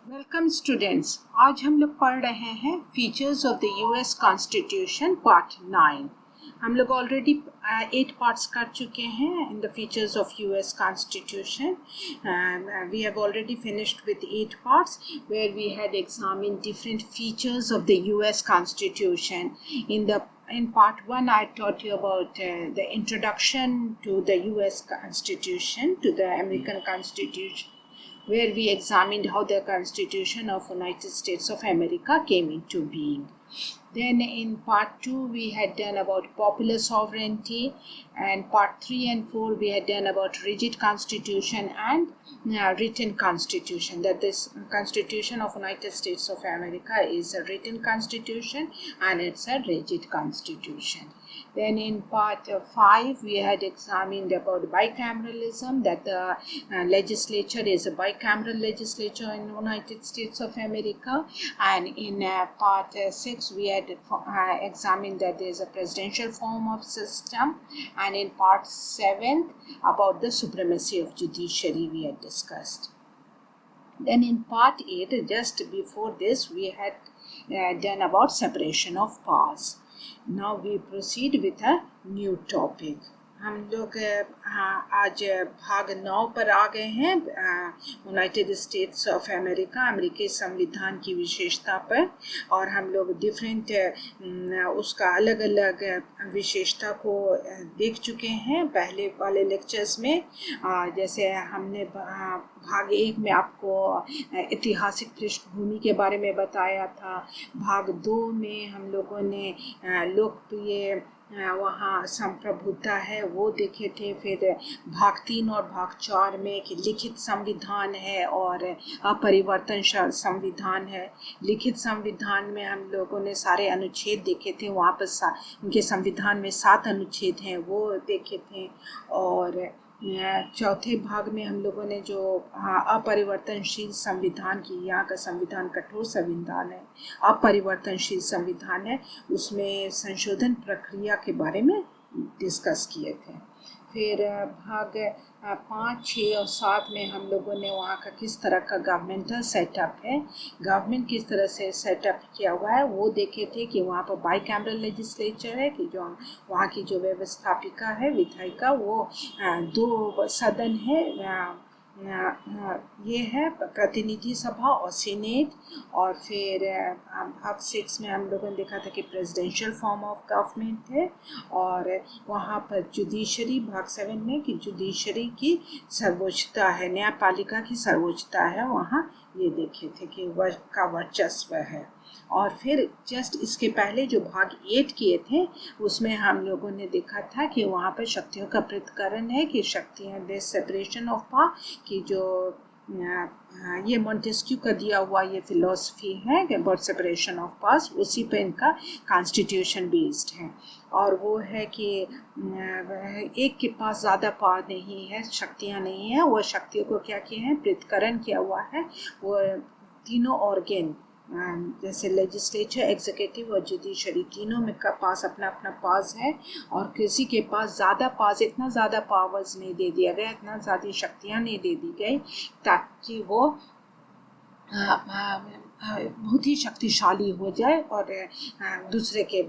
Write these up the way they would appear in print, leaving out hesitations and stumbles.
Welcome students. आज हम लोग पढ़ रहे हैं features of the US constitution part 9। हम लोग ऑलरेडी 8 पार्ट्स कर चुके हैं in the features of US constitution. We have already finished with 8 parts where we had examined different features of the US constitution. In part 1, I taught you about the introduction to the US Constitution, to the American Constitution, where we examined how the Constitution of United States of America came into being. Then in part 2 we had done about popular sovereignty, and part 3 and 4 we had done about rigid constitution and written constitution, that this Constitution of United States of America is a written constitution and it's a rigid constitution. Then in part 5 we had examined about bicameralism, that the legislature is a bicameral legislature in United States of America, and in part 6 we had examined that there is a presidential form of system, and in part 7 about the supremacy of judiciary we had discussed. Then in part 8, just before this, we had done about separation of powers. Now we proceed with a new topic. हम लोग आज भाग 9 पर आ गए हैं, United states of America, अमेरिकी संविधान की विशेषता पर, और हम लोग डिफरेंट उसका अलग अलग विशेषता को देख चुके हैं पहले वाले लेक्चर्स में। जैसे हमने भाग 1 में आपको ऐतिहासिक पृष्ठभूमि के बारे में बताया था, भाग 2 में हम लोगों ने लोकप्रिय वहाँ संप्रभुता है वो देखे थे, फिर भाग 3 और भाग 4 में कि लिखित संविधान है और अपरिवर्तनशील संविधान है। लिखित संविधान में हम लोगों ने सारे अनुच्छेद देखे थे, वहाँ पर उनके संविधान में 7 अनुच्छेद हैं वो देखे थे, और चौथे भाग में हम लोगों ने जो अपरिवर्तनशील संविधान की, यहाँ का संविधान कठोर संविधान है, अपरिवर्तनशील संविधान है, उसमें संशोधन प्रक्रिया के बारे में डिस्कस किए थे। फिर भाग 5, 6 और 7 में हम लोगों ने वहाँ का किस तरह का गवर्नमेंटल सेटअप है, गवर्नमेंट किस तरह से सेटअप किया हुआ है वो देखे थे, कि वहाँ पर बाइकैमरल लेजिस्लेचर है, कि जो वहाँ की जो व्यवस्थापिका है, विधायिका, वो 2 सदन है, ये है प्रतिनिधि सभा और सीनेट। और फिर भाग 6 में हम लोगों ने देखा था कि प्रेसिडेंशियल फॉर्म ऑफ गवर्नमेंट है, और वहाँ पर जुडिशरी, भाग 7 में कि जुडिशरी की सर्वोच्चता है, न्यायपालिका की सर्वोच्चता है, वहाँ ये देखे थे कि का वर्चस्व है। और फिर जस्ट इसके पहले जो भाग 8 किए थे उसमें हम लोगों ने देखा था कि वहाँ पर शक्तियों का पृथक्करण है, कि शक्तियाँ दे सेपरेशन ऑफ पावर, कि जो ये मॉन्टेस्क्यू का दिया हुआ ये फिलॉसफी है अबाउट सेपरेशन ऑफ पावर्स, उसी पे इनका कॉन्स्टिट्यूशन बेस्ड है। और वो है कि एक के पास ज़्यादा पावर नहीं है, शक्तियाँ नहीं हैं, वो शक्तियों को क्या किए हैं, पृथक्करण किया हुआ है। वो तीनों ऑर्गेन जैसे लेजिस्लेचर, एग्जीक्यूटिव और जुडिशरी, तीनों में का पास अपना अपना पास है, और किसी के पास ज़्यादा पास, इतना ज़्यादा पावर्स नहीं दे दिया गया, इतना ज़्यादा शक्तियाँ नहीं दे दी गई ताकि वो बहुत ही शक्तिशाली हो जाए और दूसरे के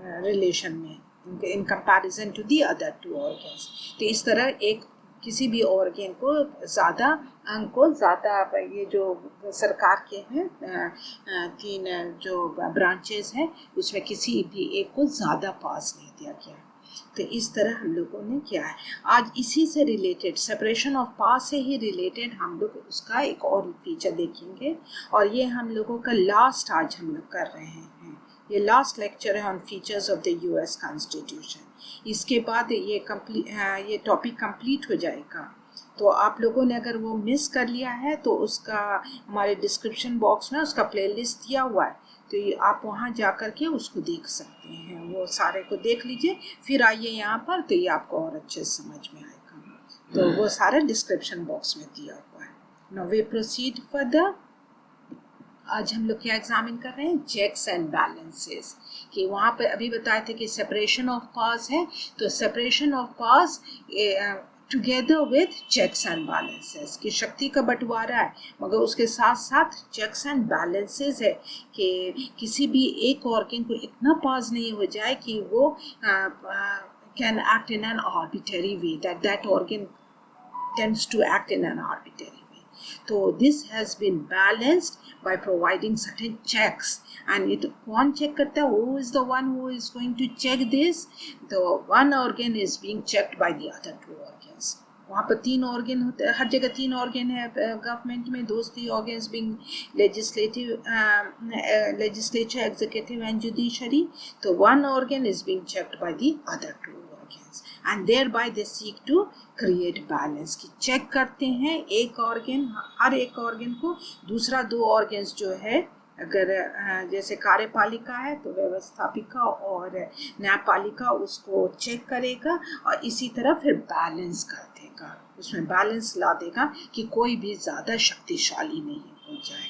रिलेशन में, in comparison to the other 2 organs. तो इस तरह एक किसी भी ऑर्गन को ज़्यादा अंग को ज़्यादा, ये जो सरकार के हैं 3 जो ब्रांचेस हैं उसमें किसी भी एक को ज़्यादा पास नहीं दिया गया। तो इस तरह हम लोगों ने किया है। आज इसी से रिलेटेड, सेपरेशन ऑफ पावर से ही रिलेटेड हम लोग उसका एक और फीचर देखेंगे, और ये हम लोगों का लास्ट आज हम लोग कर रहे हैं। ये लास्ट लेक्चर है on features of the US constitution. इसके बाद ये टॉपिक कंप्लीट हो जाएगा। तो आप लोगों ने अगर वो मिस कर लिया है तो उसका हमारे डिस्क्रिप्शन बॉक्स में उसका प्लेलिस्ट दिया हुआ है, तो आप वहाँ जा कर के उसको देख सकते हैं, वो सारे को देख लीजिए, फिर आइए यहाँ पर, तो ये आपको और अच्छे समझ में आएगा। तो वो सारा डिस्क्रिप्शन बॉक्स में दिया हुआ है। Now we proceed further. आज हम लोग क्या एग्जामिन कर रहे हैं, चेक्स एंड बैलेंसेस, कि वहाँ पर अभी बताए थे कि सेपरेशन ऑफ पावर्स है, तो separation of powers together with checks and balances, कि शक्ति का बंटवारा है मगर उसके साथ साथ चेक्स एंड बैलेंसेस है, कि किसी भी एक ऑर्गन को इतना पास नहीं हो जाए कि वो can act in an arbitrary way, that organ tends to act in an arbitrary way. So this has been balanced by providing certain checks, and it कौन check करता है? Who is the one who is going to check this? The one organ is being checked by the other two organs. वहाँ पर 3 organ होते हैं, हर जगह 3 organ है government में, those 3 organs being legislature, executive and judiciary. So one organ is being checked by the other 2 organs, and thereby they seek to create balance, की check करते हैं एक ऑर्गन, हर एक ऑर्गन को दूसरा 2 ऑर्गन्स जो है, अगर जैसे कार्यपालिका है तो व्यवस्थापिका और न्यायपालिका उसको चेक करेगा और इसी तरह फिर बैलेंस कर देगा, उसमें बैलेंस ला देगा कि कोई भी ज़्यादा शक्तिशाली नहीं हो जाए,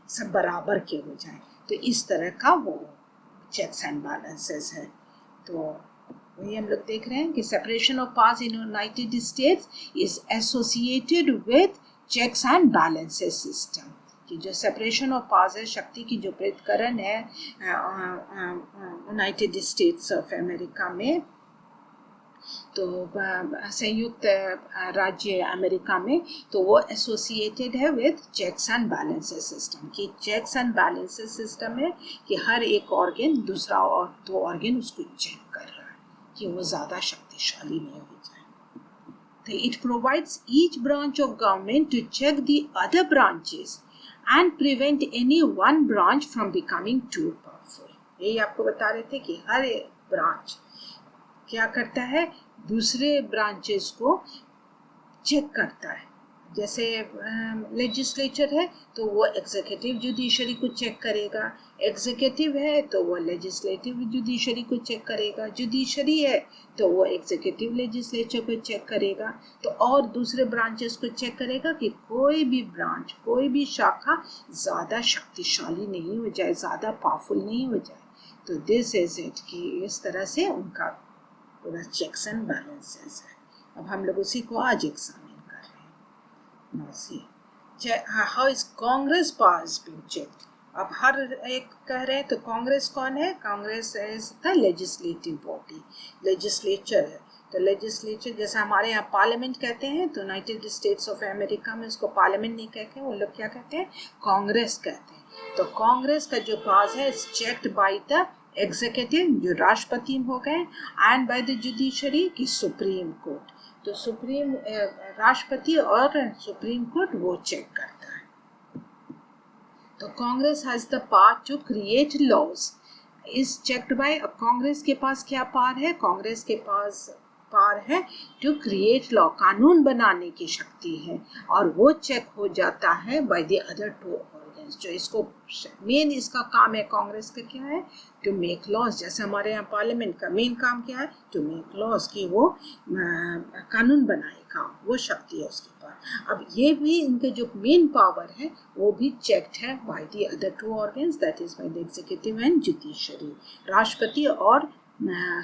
सब बराबर के हो जाए। तो इस तरह का वो चेक्स एंड बैलेंसेस है। तो वही हम लोग देख रहे हैं कि separation of powers in United States is associated with checks and balances system, कि जो सेपरेशन ऑफ पावर्स है, शक्ति की जो पृथक्करण है यूनाइटेड स्टेट्स ऑफ अमेरिका में, तो संयुक्त राज्य अमेरिका में, तो वो एसोसिएटेड है with checks and balances system, कि चेक्स एंड बैलेंसेस सिस्टम है कि हर एक ऑर्गन दूसरा और 2 ऑर्गन उसको चेक कर रहा है कि वो ज़्यादा शक्तिशाली नहीं हो जाए। तो it provides each branch of government to check the other branches and prevent any one branch from becoming too powerful. यही आपको बता रहे थे कि हर एक ब्रांच क्या करता है, दूसरे ब्रांचेस को चेक करता है। जैसे लेजिस्लेचर है तो वो एग्जीक्यूटिव जुडिशरी को चेक करेगा, एग्जीक्यूटिव है तो वो लेजिस्लेटिव जुडिशरी को चेक करेगा, जुडिशरी है तो वो एग्जीक्यूटिव लेजिस्लेचर को चेक करेगा, तो और दूसरे ब्रांचेस को चेक करेगा कि कोई भी ब्रांच, कोई भी शाखा ज़्यादा शक्तिशाली नहीं हो जाए, ज़्यादा पावरफुल नहीं हो जाए। तो दिस इज इट, कि इस तरह से उनका पूरा चेक्स एंड बैलेंसेस है। अब हम लोग उसी को आज एग्जामिन कर रहे हैं। Now see how is Congress powers being checked. अब हर एक कह रहे हैं तो कांग्रेस कौन है? Congress is the legislative body, legislature है। तो लेजिस्लेचर जैसे हमारे यहाँ पार्लियामेंट कहते हैं, तो यूनाइटेड स्टेट्स ऑफ अमेरिका में उसको पार्लियामेंट नहीं कहते हैं, वो लोग क्या कहते हैं? कांग्रेस कहते हैं। तो कांग्रेस का जो पावर्स है is checked by the executive, जो राष्ट्रपति हो गए, एंड बाय द जुडिशरी की सुप्रीम कोर्ट। तो सुप्रीम राष्ट्रपति और सुप्रीम कोर्ट वो चेक करता है। तो Congress has the power to create laws, is checked by. अब कांग्रेस के पास क्या पावर है? कांग्रेस के पास पावर है टू क्रिएट लॉ, कानून बनाने की शक्ति है, और वो चेक हो जाता है बाय द अदर 2 ऑर्गन्स। जो इसको मेन इसका काम है, कांग्रेस का क्या है? To make laws. जैसे हमारे यहाँ पार्लियामेंट का मेन काम क्या है? टू मेक लॉज, कि वो कानून बनाएगा, वो शक्ति है उसके पास। अब ये भी इनके जो मेन पावर है वो भी चेक्ड है bye the other 2 organs, that is by the executive and judiciary. राष्ट्रपति और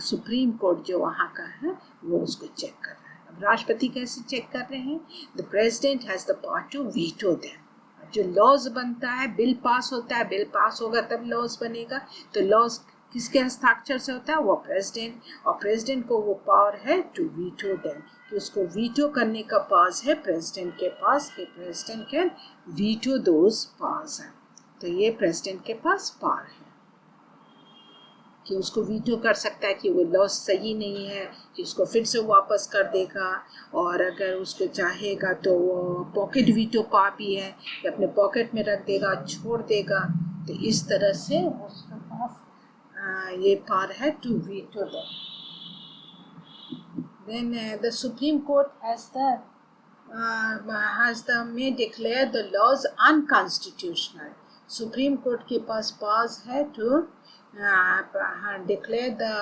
सुप्रीम कोर्ट जो वहाँ का है वो उसको चेक कर रहा है। अब राष्ट्रपति कैसे चेक कर रहे हैं? The president has the power to veto them. जो लॉज बनता है, बिल पास होता है, बिल पास होगा तब लॉज बनेगा। तो लॉज किसके हस्ताक्षर से होता है? वो प्रेसिडेंट, और प्रेसिडेंट को वो पावर है टू वीटो देम, कि उसको वीटो करने का पास है प्रेसिडेंट के पास, कि president can veto those powers है। तो ये प्रेसिडेंट के पास पावर है कि उसको वीटो कर सकता है कि वो लॉ सही नहीं है, कि उसको फिर से वापस कर देगा, और अगर उसको चाहेगा तो वो पॉकेट वीटो पावर भी है कि अपने पॉकेट में रख देगा, छोड़ देगा। तो इस तरह से उसके पास ये पावर है to veto the. Then the Supreme Court has may declare the laws unconstitutional. Supreme Court के पास पावर्स है to declare the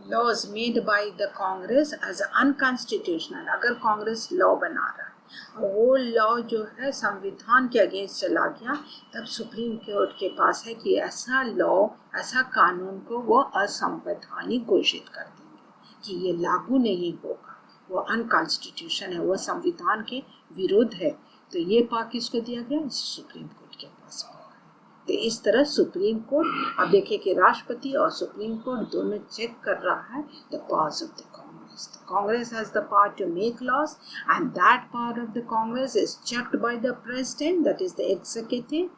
laws made by the Congress as unconstitutional। अगर कांग्रेस लॉ बना रहा है और वो लॉ जो है संविधान के अगेंस्ट चला गया, तब सुप्रीम कोर्ट के पास है कि ऐसा लॉ, ऐसा कानून को वो असंवैधानिक घोषित कर देंगे, कि ये लागू नहीं होगा। वो अनकॉन्स्टिट्यूशन है, वो संविधान के विरुद्ध है। तो ये पावर किसको दिया गया? सुप्रीम कोर्ट के पास पावर है। तो इस तरह सुप्रीम कोर्ट, अब देखिए कि राष्ट्रपति और सुप्रीम कोर्ट दोनों चेक कर रहा है the powers of the Congress. The Congress has the power to make laws, and that power of the Congress is checked by the president, that is the executive,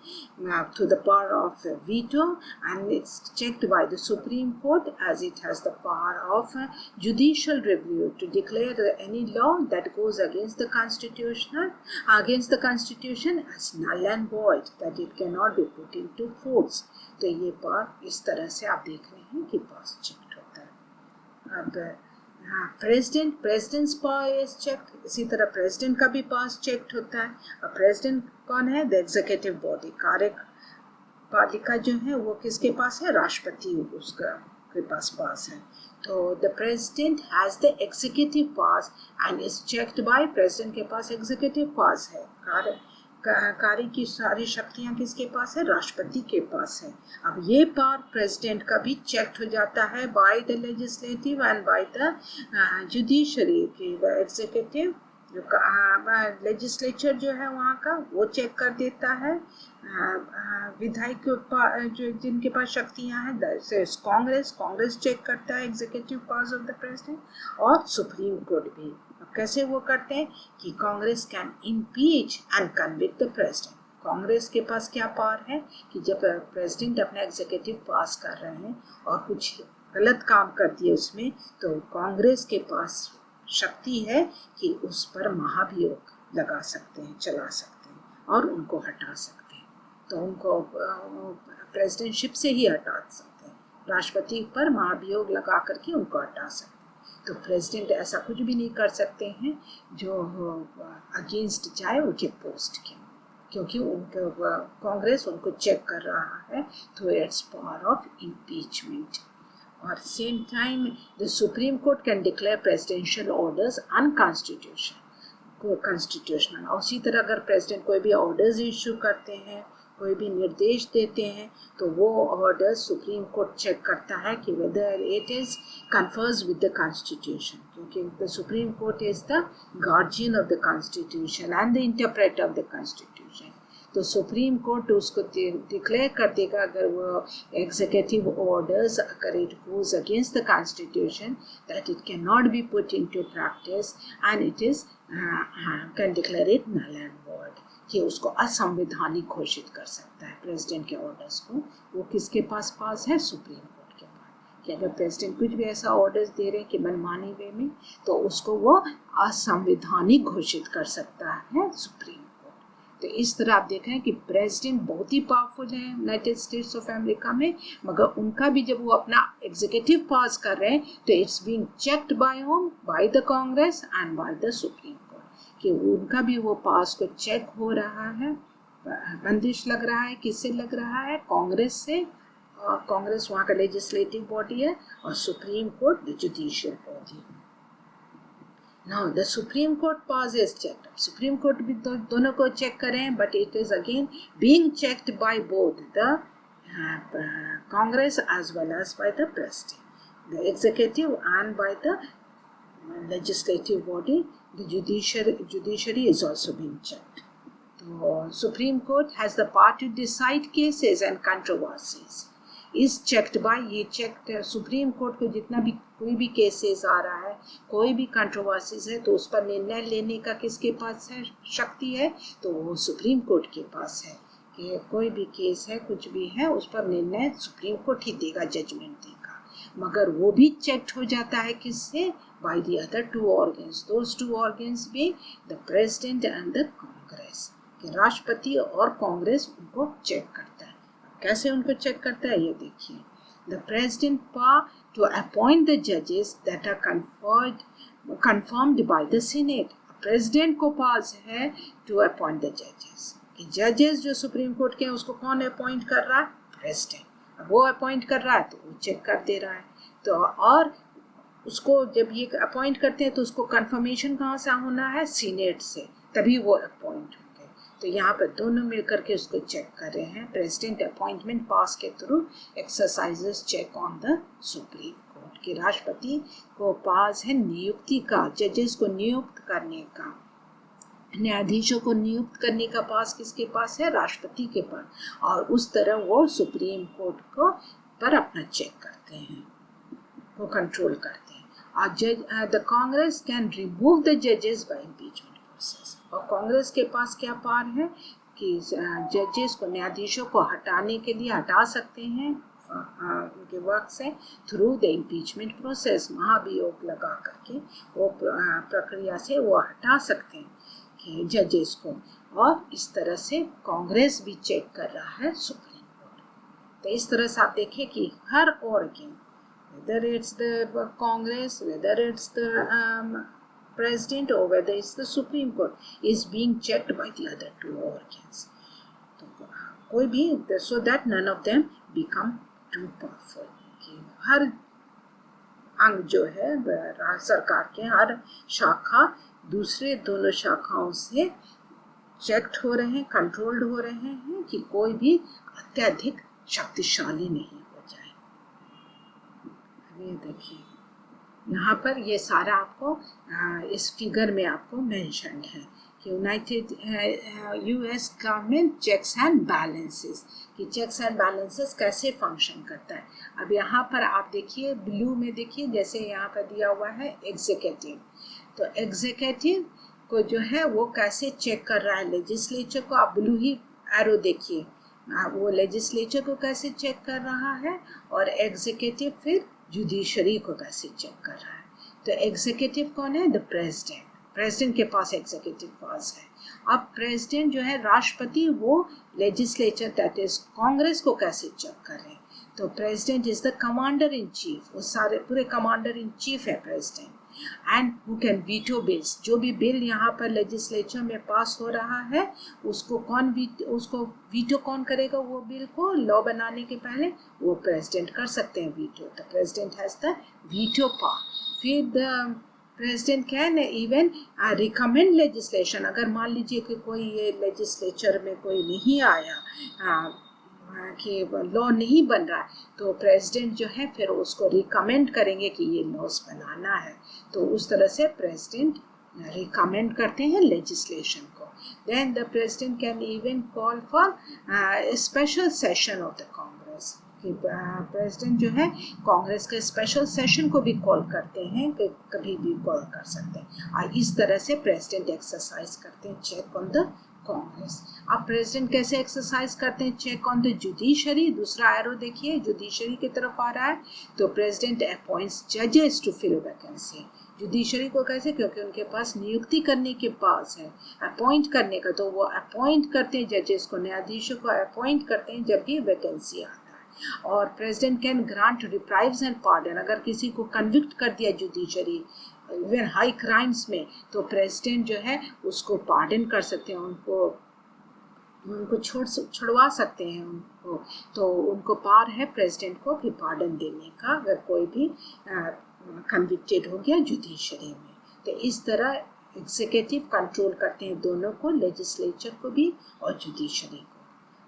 to the power of veto, and it's checked by the Supreme Court as it has the power of judicial review to declare any law that goes against the Constitution as null and void, that it cannot be put into force. तो ये power इस तरह से आप देख रहे हैं कि पास चेक होता है। अब प्रेसिडेंट्स पावर इज चेक्ड, इसी तरह प्रेसिडेंट का भी पास चेक्ड होता है। अब प्रेसिडेंट कौन है? द एग्जीक्यूटिव बॉडी, कार्यपालिका जो है वो किसके पास है? राष्ट्रपति उसका के पास है। तो the president has the executive pass and is checked bye, president के पास एग्जीक्यूटिव पास है, कार्य की सारी शक्तियां किसके पास है? राष्ट्रपति के पास है। अब ये पावर प्रेसिडेंट का भी चेक हो जाता है by the legislative and by the judiciary की। एग्जीक्यूटिव जो लेजिस्लेचर जो है वहाँ का वो चेक कर देता है, विधायक जो जिनके पास शक्तियाँ हैं कांग्रेस चेक करता है executive powers of the president, और सुप्रीम कोर्ट भी। अब कैसे वो करते हैं कि Congress can impeach and convict the president. Congress के पास क्या पावर है कि जब प्रेसिडेंट अपना एग्जीक्यूटिव पास कर रहे हैं और कुछ गलत काम कर दिए उसमें, तो कांग्रेस के पास शक्ति है कि उस पर महाभियोग लगा सकते हैं, चला सकते हैं और उनको हटा सकते हैं। तो उनको प्रेसिडेंटशिप से ही हटा सकते हैं, राष्ट्रपति पर महाभियोग लगा करके उनको हटा सकते हैं। तो प्रेसिडेंट ऐसा कुछ भी नहीं कर सकते हैं जो अगेंस्ट जाए उनके पोस्ट के, क्योंकि उनके कांग्रेस उनको चेक कर रहा है through its power of impeachment. और same time the supreme court can declare presidential orders unconstitutional. उसी तरह अगर प्रेसिडेंट कोई भी ऑर्डर्स इशू करते हैं, कोई भी निर्देश देते हैं, तो वो ऑर्डर सुप्रीम कोर्ट चेक करता है कि whether it is conforms with the constitution, क्योंकि the supreme court is the guardian of the constitution and the interpreter of the constitution. तो सुप्रीम कोर्ट उसको डिक्लेयर कर देगा अगर वो एग्जीक्यूटिव ऑर्डर्स अगर it goes against the constitution that it can not be put into practice and it is can declare it null and void, कि उसको असंवैधानिक घोषित कर सकता है प्रेसिडेंट के ऑर्डर्स को। वो किसके पास है? सुप्रीम कोर्ट के पास। कि अगर प्रेसिडेंट कुछ भी ऐसा ऑर्डर्स दे रहे हैं कि मनमानी वे में, तो उसको वो असंवैधानिक घोषित कर सकता है सुप्रीम। तो इस तरह आप देख रहे हैं कि प्रेसिडेंट बहुत ही पावरफुल है यूनाइटेड स्टेट्स ऑफ अमेरिका में, मगर उनका भी जब वो अपना एग्जीक्यूटिव पास कर रहे हैं तो it's being checked by home, by the Congress and by the supreme court, कि उनका भी वो पास को चेक हो रहा है। बंदिश लग रहा है, किससे लग रहा है? कांग्रेस से, और कांग्रेस वहाँ का लेजिस्लेटिव बॉडी है और supreme court the judicial body. Now the Supreme Court powers is checked. Supreme Court भी दोनों को चेक करें, but it is again being checked by both the Congress as well as by the President, the executive and by the legislative body. The judiciary is also being checked. So Supreme Court has the power to decide cases and controversies. Is checked bye, ये checked supreme court को जितना भी कोई भी cases आ रहा है, कोई भी कंट्रोवर्सीज है, तो उस पर निर्णय लेने का किसके पास है? शक्ति है, तो वो सुप्रीम कोर्ट के पास है कि कोई भी केस है, कुछ भी है, उस पर निर्णय सुप्रीम कोर्ट ही देगा, जजमेंट देगा। मगर वो भी चेक्ड हो जाता है किससे? By the other two organs, those two organs भी the president and the Congress, कि राष्ट्रपति और कांग्रेस उनको चेक करता है। कैसे उनको चेक करता है ये देखिए। The president power to appoint the जजेस that are confirmed by the Senate. प्रेसिडेंट को पास है टू अपॉइंट द जजेस, कि जजेस जो सुप्रीम कोर्ट के हैं उसको कौन अपॉइंट कर रहा है? प्रेसिडेंट। अब वो अपॉइंट कर रहा है तो वो चेक कर दे रहा है। तो और उसको जब ये अपॉइंट करते हैं तो उसको कंफर्मेशन कहाँ से होना है? सीनेट से, तभी वो अपॉइंट। तो यहाँ पर दोनों मिलकर के उसको चेक कर रहे हैं। प्रेसिडेंट अपॉइंटमेंट पास के through exercises check on the supreme court. कि राष्ट्रपति को पास है नियुक्ति का, जजेस को नियुक्त करने का, न्यायाधीशों को नियुक्त करने का पास किसके पास है? राष्ट्रपति के पास। और उस तरह वो सुप्रीम कोर्ट को पर अपना चेक करते हैं, वो कंट्रोल करते हैं। और जज the Congress can remove the जजेस बाय इम्पीचमेंट प्रोसेस। और कांग्रेस के पास क्या पावर है कि जजेस को, न्यायाधीशों को हटाने के लिए हटा सकते हैं उनके वर्क से थ्रू द इम्पीचमेंट प्रोसेस, महाभियोग लगा करके वो प्रक्रिया से वो हटा सकते हैं कि जजेस को। और इस तरह से कांग्रेस भी चेक कर रहा है सुप्रीम कोर्ट। तो इस तरह से आप देखिए कि हर organ, whether it's the Congress, whether it's the President, or whether it's the Supreme Court, is being checked by the other two organs. तो कोई भी, so that none of them become too powerful. कि हर अंग जो है सरकार के, हर शाखा दूसरे दोनों शाखाओं से चेक्ड हो रहे हैं, कंट्रोल्ड हो रहे हैं कि कोई भी अत्यधिक शक्तिशाली नहीं हो जाए। ये देखिए यहाँ पर ये सारा आपको इस फिगर में आपको मेंशन्ड है कि united US government checks and balances, कि चेक्स एंड बैलेंसेस कैसे फंक्शन करता है। अब यहाँ पर आप देखिए ब्लू में, देखिए जैसे यहाँ पर दिया हुआ है एग्जीक्यूटिव, तो एग्जीक्यूटिव को जो है वो कैसे चेक कर रहा है लेजिस्लेचर को। आप ब्लू ही एरो देखिए, वो लेजिस्लेचर को कैसे चेक कर रहा है और एग्जीक्यूटिव फिर जुडिशरी को कैसे चेक कर रहा है। तो एग्जीक्यूटिव कौन है? The president. प्रेसिडेंट के पास एग्जीक्यूटिव पास है। अब प्रेसिडेंट जो है राष्ट्रपति, वो लेजिस्लेचर दैट इज कांग्रेस को कैसे चेक कर रहे हैं। तो president is the commander in chief, वो सारे पूरे कमांडर इन चीफ है president. And who can veto bills, जो भी बिल यहाँ पर लेजिस्लेचर में पास हो रहा है उसको उसको वीटो कौन करेगा? वो बिल को लॉ बनाने के पहले वो प्रेसिडेंट कर सकते हैं veto. The president has the veto power. फिर the president can even recommend legislation. अगर मान लीजिए कि कोई ये लेजिस्लेचर में कोई नहीं आया कि लॉ नहीं बन रहा है, तो प्रेसिडेंट जो है फिर उसको रिकमेंड करेंगे कि ये लॉज बनाना है। तो उस तरह से प्रेसिडेंट रिकमेंड करते हैं लेजिस्लेशन को। Then the president can even call for special session of the Congress, कि प्रेसिडेंट जो है कांग्रेस के स्पेशल सेशन को भी कॉल करते हैं, कि कभी भी कॉल कर सकते हैं। और इस तरह से प्रेसिडेंट एक्सरसाइज करते हैं चेक ऑन द कांग्रेस। अब प्रेसिडेंट कैसे एक्सरसाइज करते हैं चेक ऑन द जुडिशरी? दूसरा एरो देखिए जुडिशरी की तरफ आ रहा है। तो प्रेसिडेंट अपॉइंट्स जजेस टू फिल वैकेंसी। जुडिशरी को कैसे? क्योंकि उनके पास नियुक्ति करने के पास है, अपॉइंट करने का, तो वो अपॉइंट करते हैं जजेस को, न्यायाधीशों को अपॉइंट करते हैं जब भी वैकेंसी आता है। और president can grant reprieves and pardon. अगर किसी को कन्विक्ट कर दिया जुडिशरी इवन हाई क्राइम्स में, तो प्रेसिडेंट जो है उसको पार्डन कर सकते हैं, उनको छुड़वा सकते हैं उनको। तो उनको पावर है प्रेसिडेंट को भी पार्डन देने का अगर कोई भी कन्विक्टेड हो गया जुडिशरी में। तो इस तरह एग्जीक्यूटिव कंट्रोल करते हैं दोनों को, लेजिस्लेचर को भी और जुडिशरी को।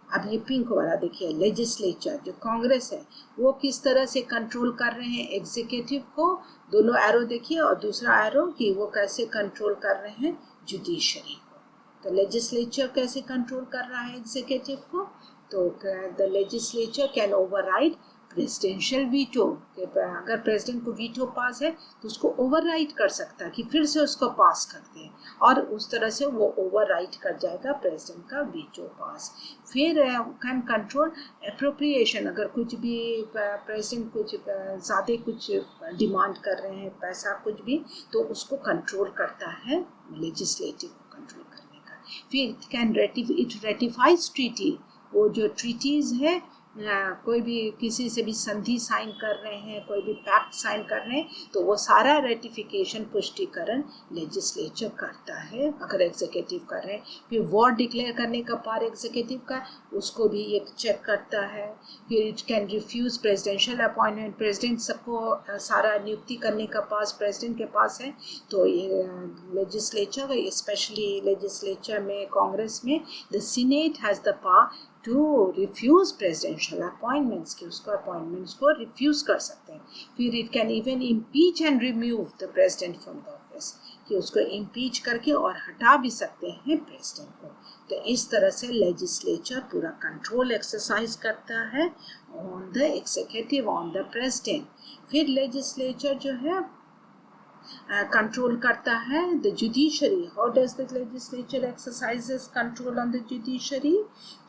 अब ये पिंक वाला देखिए लेजिस्लेचर जो कांग्रेस है वो किस तरह से कंट्रोल कर रहे हैं एग्जीक्यूटिव को। दोनों एरो देखिए, और दूसरा एरो कि वो कैसे कंट्रोल कर रहे हैं जुडिशरी को। तो लेजिस्लेचर कैसे कंट्रोल कर रहा है एग्जीक्यूटिव को? तो the legislature can override presidential veto. अगर प्रेसिडेंट को वीटो पास है तो उसको ओवरराइड कर सकता है कि फिर से उसको पास करते हैं, और उस तरह से वो ओवरराइड कर जाएगा प्रेसिडेंट का वीटो पास। फिर कैन कंट्रोल अप्रोप्रिएशन। अगर कुछ भी प्रेसिडेंट कुछ ज़्यादा कुछ डिमांड कर रहे हैं, पैसा कुछ भी, तो उसको कंट्रोल करता है लेजिस्लेटिव को कंट्रोल करने का। फिर कैन रेटिफाइज ट्रीटी। वो जो ट्रीटीज़ है, कोई भी किसी से भी संधि साइन कर रहे हैं, कोई भी पैक्ट साइन कर रहे हैं, तो वो सारा रेटिफिकेशन पुष्टिकरण लेजिस्लेचर करता है अगर एग्जीक्यूटिव कर रहे हैं। फिर वॉर डिक्लेयर करने का पावर एग्जीक्यूटिव का, उसको भी ये चेक करता है। फिर it can refuse presidential appointment. President सबको सारा नियुक्ति करने का पास प्रेसिडेंट के पास है। तो ये लेजिस्लेचर, स्पेशली लेजिस्लेचर में कांग्रेस में, the senate has the power to refuse presidential appointments, कि उसको अपॉइंटमेंट्स को रिफ्यूज कर सकते हैं। फिर it can even impeach and remove the president from the office, कि उसको इम्पीच करके और हटा भी सकते हैं प्रेसिडेंट को। तो इस तरह से लेजिस्लेचर पूरा कंट्रोल एक्सरसाइज करता है on the executive, on the president. फिर लेजिस्लेचर जो है कंट्रोल करता है the judiciary. How does the legislature exercises control on the judiciary?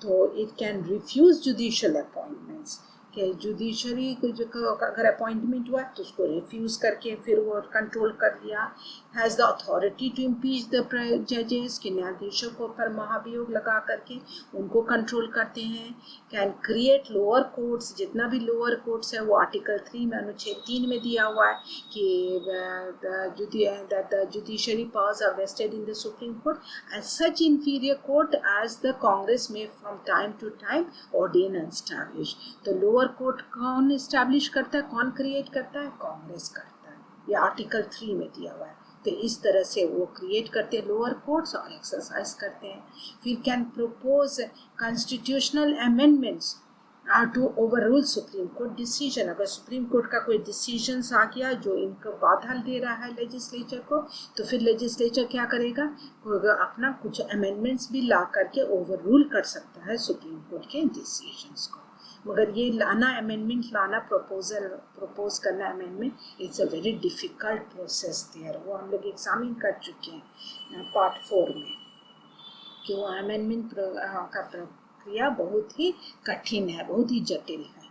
तो it can refuse judicial appointments, कि जुडिशरी को जो अगर अपॉइंटमेंट हुआ तो उसको रिफ्यूज करके फिर वो कंट्रोल कर लिया। Has the authority to impeach the जजेस, कि न्यायाधीशों को पर महाभियोग लगा करके उनको कंट्रोल करते हैं। कैन क्रिएट लोअर कोर्ट्स, जितना भी लोअर कोर्ट्स है वो आर्टिकल 3 में अनुच्छेद 3 में दिया हुआ है कि the judiciary powers are vested in the Supreme Court and such inferior court as the Congress may from time to time ordain and establish। तो लोअर कोर्ट कौन इस्टेब्लिश करता है, कौन क्रिएट करता है? कांग्रेस करता है। ये आर्टिकल 3 में दिया हुआ है। तो इस तरह से वो क्रिएट करते हैं लोअर कोर्ट्स और एक्सरसाइज करते हैं। फिर can propose constitutional amendments to overrule supreme court decision. अगर सुप्रीम कोर्ट का कोई डिसीजन आ गया जो इनको बाधा दे रहा है लेजिस्लेचर को, तो फिर लेजिस्लेचर क्या करेगा? अपना कुछ अमेंडमेंट्स भी ला करके ओवररूल कर सकता है सुप्रीम कोर्ट के डिसीजंस को। मगर ये लाना अमेंडमेंट लाना प्रपोज करना amendment, it's a very difficult process there. वो हम लोग एग्जामिन कर चुके हैं पार्ट 4 में, कि वो अमेंडमेंट का प्रक्रिया बहुत ही कठिन है, बहुत ही जटिल है।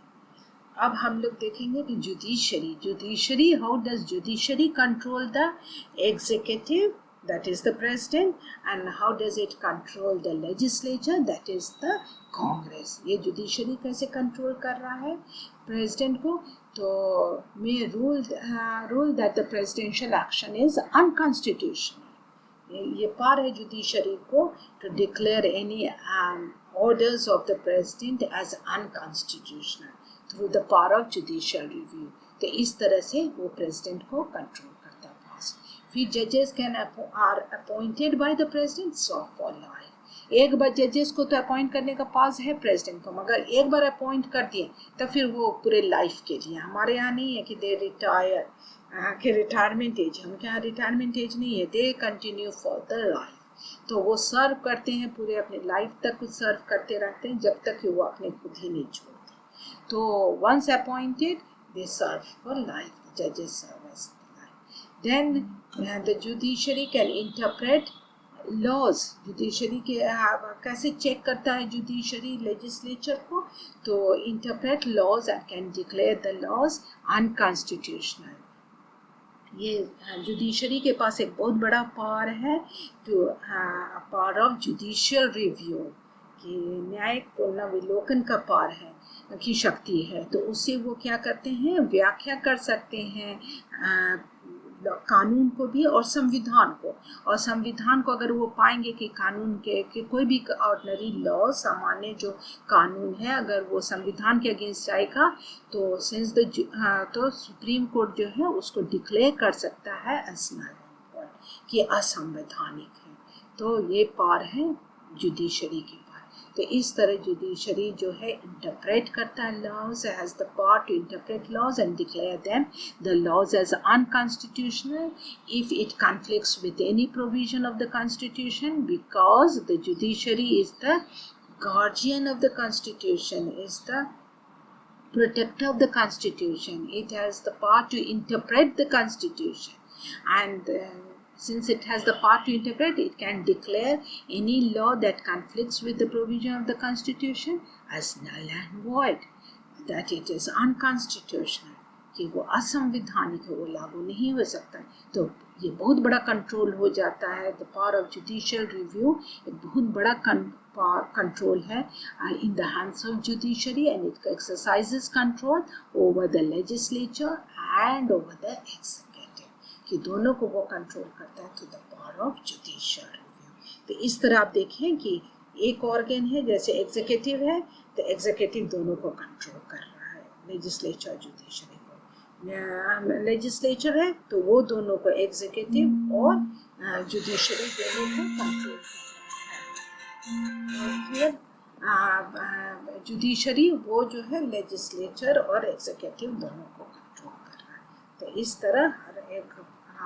अब हम लोग देखेंगे कि judiciary, how does judiciary control the executive, that is the president, and how does it control the legislature, that is the congress। ये जुडिशरी कैसे कंट्रोल कर रहा है प्रेसिडेंट को? तो may rule that the presidential action is unconstitutional। ये पार है judiciary को to declare any orders of the president as unconstitutional through the power of judicial review। तो इस तरह से वो प्रेसिडेंट को कंट्रोल करता है। फिर जजेस can are appointed by the president for life. एक बार जजेस को तो अपॉइंट करने का पास है प्रेसिडेंट को, मगर एक बार अपॉइंट कर दिए तो फिर वो पूरे लाइफ के लिए। हमारे यहाँ नहीं है कि दे रिटायर के रिटायरमेंट एज, हम क्या रिटायरमेंट एज नहीं है, they continue for the life. तो वो सर्व करते हैं पूरे अपने लाइफ तक, कुछ सर्व करते रहते हैं जब तक कि वो अपने खुद ही नहीं छोड़ते। तो once appointed they serve for life, जजेस serve as then the judiciary can interpret laws। Judiciary के कैसे चेक करता है जुडिशरी लेजिस्लेचर को? तो interpret laws and can declare the laws unconstitutional। ये जुडिशरी के पास एक बहुत बड़ा पावर है, to power of judicial review, कि न्यायिक पुनर्विलोकन का पावर है की शक्ति है। तो उससे वो क्या करते हैं? व्याख्या कर सकते हैं कानून को भी और संविधान को। और संविधान को अगर वो पाएंगे कि कानून के कोई भी ऑर्डिनरी लॉ, सामान्य जो कानून है, अगर वो संविधान के अगेंस्ट जाएगा तो सिंस द तो सुप्रीम कोर्ट जो है उसको डिक्लेयर कर सकता है एज नल, कि असंवैधानिक है। तो ये पावर है जुडिशरी की। तो इस तरह जुडिशरी जो है इंटरप्रेट करता है laws, has the power to interpret laws and declare them the laws as unconstitutional if it conflicts with any provision of the constitution, because the judiciary is the guardian of the constitution, is the protector of the constitution. It has the power to interpret the constitution, and since it has the power to interpret, it can declare any law that conflicts with the provision of the constitution as null and void, that it is unconstitutional, कि वो असंवैधानिक है, वो लागू नहीं हो सकता। तो ये बहुत बड़ा कंट्रोल हो जाता है। The power of judicial review एक बहुत बड़ा कंट्रोल है in the hands of judiciary, and it exercises control over the legislature and over the executive, कि दोनों को वो कंट्रोल करता है through the power of judicial review. तो इस तरह आप देखें कि एक ऑर्गन है जैसे एग्जीक्यूटिव है, तो एग्जीक्यूटिव दोनों को कंट्रोल कर रहा है, लेजिस्लेचर जुडिशरी को। लेजिस्लेचर है तो वो दोनों को, एग्जीक्यूटिव और जुडिशरी दोनों को कंट्रोल कर रहा है। और फिर जुडिशरी वो जो है लेजिस्लेचर और एग्जीक्यूटिव दोनों को कंट्रोल कर रहा है। तो इस तरह हर एक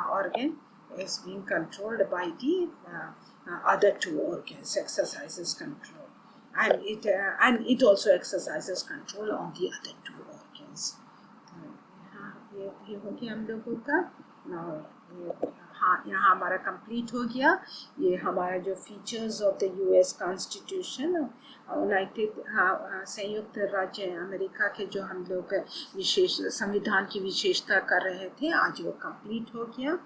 organ is being controlled by the other two organs, exercises control, and it also exercises control on the other two organs. ये हो गया हम लोगों का। हाँ, यहाँ हमारा कंप्लीट हो गया। ये हमारा जो features of the US constitution, संयुक्त राज्य अमेरिका के जो हम लोग विशेष संविधान की विशेषता कर रहे थे, आज वो कंप्लीट हो गया।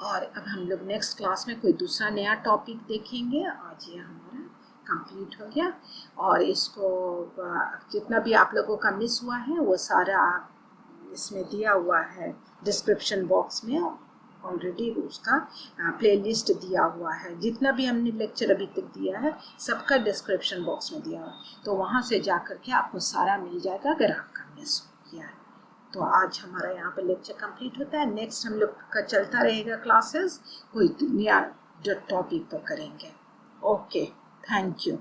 और अब हम लोग नेक्स्ट क्लास में कोई दूसरा नया टॉपिक देखेंगे। आज ये हमारा कंप्लीट हो गया, और इसको जितना भी आप लोगों का मिस हुआ है वो सारा इसमें दिया हुआ है डिस्क्रिप्शन बॉक्स में। ऑलरेडी उसका प्लेलिस्ट दिया हुआ है। जितना भी हमने लेक्चर अभी तक दिया है सबका डिस्क्रिप्शन बॉक्स में दिया हुआ है, तो वहाँ से जा कर के आपको सारा मिल जाएगा अगर आपका मिस हो गया है। तो आज हमारा यहाँ पे लेक्चर कंप्लीट होता है। नेक्स्ट हम लोग का चलता रहेगा क्लासेस, कोई नया टॉपिक पर करेंगे। Okay, thank you.